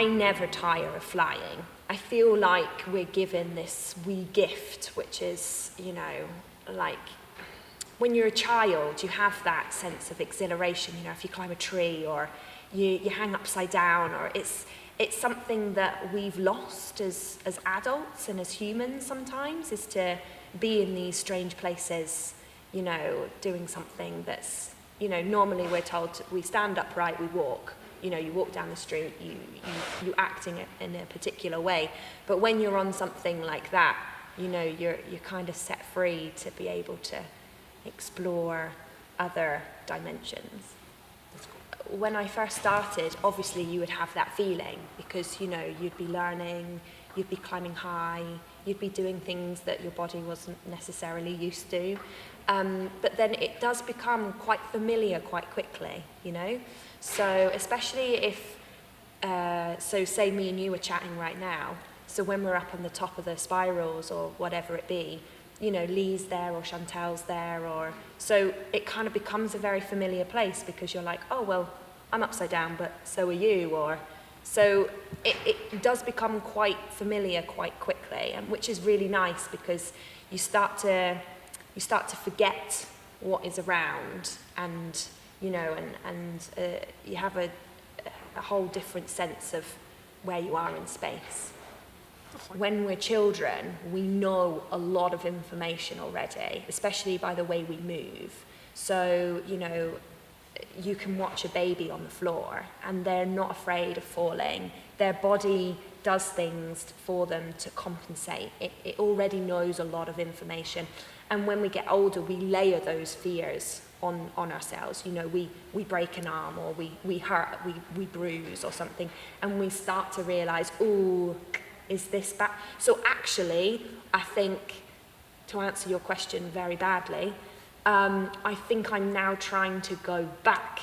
I never tire of flying. I feel like we're given this wee gift, which is, you know, like when you're a child, you have that sense of exhilaration, you know, if you climb a tree or you hang upside down, or it's something that we've lost as adults and as humans sometimes, is to be in these strange places, you know, doing something that's, you know, normally we're told we stand upright, we walk. You know, you walk down the street, you act in a particular way. But when you're on something like that, you know, you're kind of set free to be able to explore other dimensions. When I first started, obviously you would have that feeling because, you know, you'd be learning, you'd be climbing high, you'd be doing things that your body wasn't necessarily used to. But then it does become quite familiar quite quickly, you know? So especially if, so say me and you were chatting right now, so when we're up on the top of the spirals or whatever it be, you know, Lee's there or Chantal's there, or so it kind of becomes a very familiar place because you're like, oh, well, I'm upside down, but so are you, or so it does become quite familiar quite quickly, and which is really nice because you start to forget what is around, and you know, and you have a whole different sense of where you are in space. When we're children, we know a lot of information already, especially by the way we move. So, you know, you can watch a baby on the floor and they're not afraid of falling. Their body does things for them to compensate. It already knows a lot of information. And when we get older, we layer those fears on ourselves. You know, we break an arm, or we hurt, we bruise or something, and we start to realize, ooh, is this bad? So actually, I think, to answer your question very badly, I think I'm now trying to go back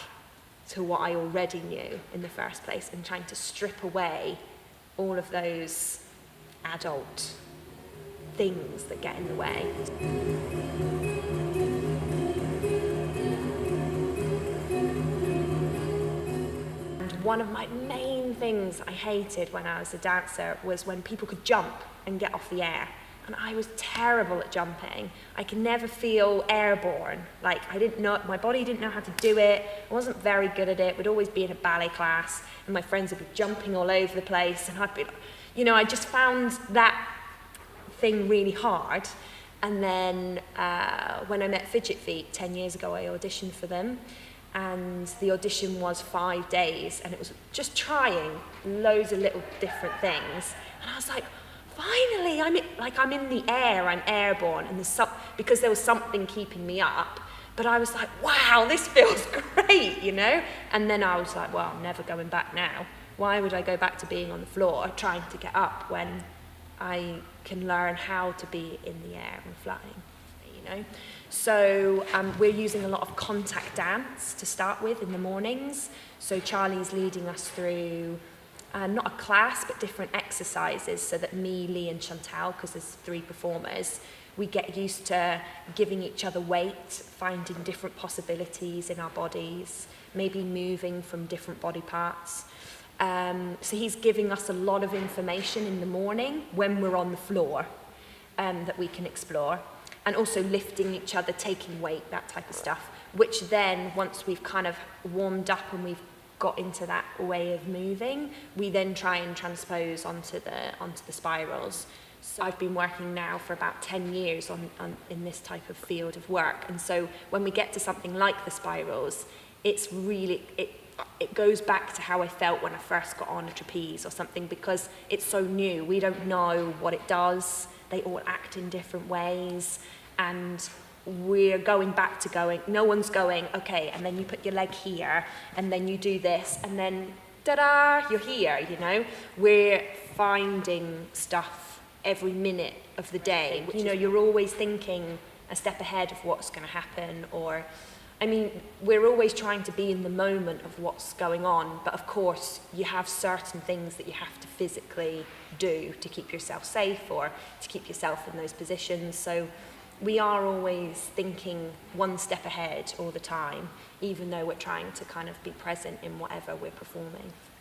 to what I already knew in the first place and trying to strip away all of those adult things that get in the way. One of my main things I hated when I was a dancer was when people could jump and get off the air. And I was terrible at jumping. I could never feel airborne. Like, I didn't know, my body didn't know how to do it. I wasn't very good at it. We'd always be in a ballet class and my friends would be jumping all over the place, and I'd be, you know, I just found that thing really hard. And then when I met Fidget Feet 10 years ago, I auditioned for them. And the audition was 5 days, and it was just trying loads of little different things. And I was like, finally, I'm in the air, I'm airborne, and because there was something keeping me up. But I was like, wow, this feels great, you know? And then I was like, well, I'm never going back now. Why would I go back to being on the floor trying to get up when I can learn how to be in the air and flying, you know? So we're using a lot of contact dance to start with in the mornings. So Charlie's leading us through not a class, but different exercises so that me, Lee and Chantal, because there's 3 performers, we get used to giving each other weight, finding different possibilities in our bodies, maybe moving from different body parts. So he's giving us a lot of information in the morning when we're on the floor that we can explore. And also lifting each other, taking weight, that type of stuff, which then, once we've kind of warmed up and we've got into that way of moving, we then try and transpose onto the spirals. So I've been working now for about 10 years in this type of field of work, and so when we get to something like the spirals, it's really, it goes back to how I felt when I first got on a trapeze or something, because it's so new. We don't know what it does. They all act in different ways, and we're going back to no one's going, okay, and then you put your leg here, and then you do this, and then, ta-da, you're here, you know? We're finding stuff every minute of the day. You know, you're always thinking a step ahead of what's going to happen, or, I mean, we're always trying to be in the moment of what's going on, but of course, you have certain things that you have to physically do to keep yourself safe or to keep yourself in those positions. So we are always thinking one step ahead all the time, even though we're trying to kind of be present in whatever we're performing.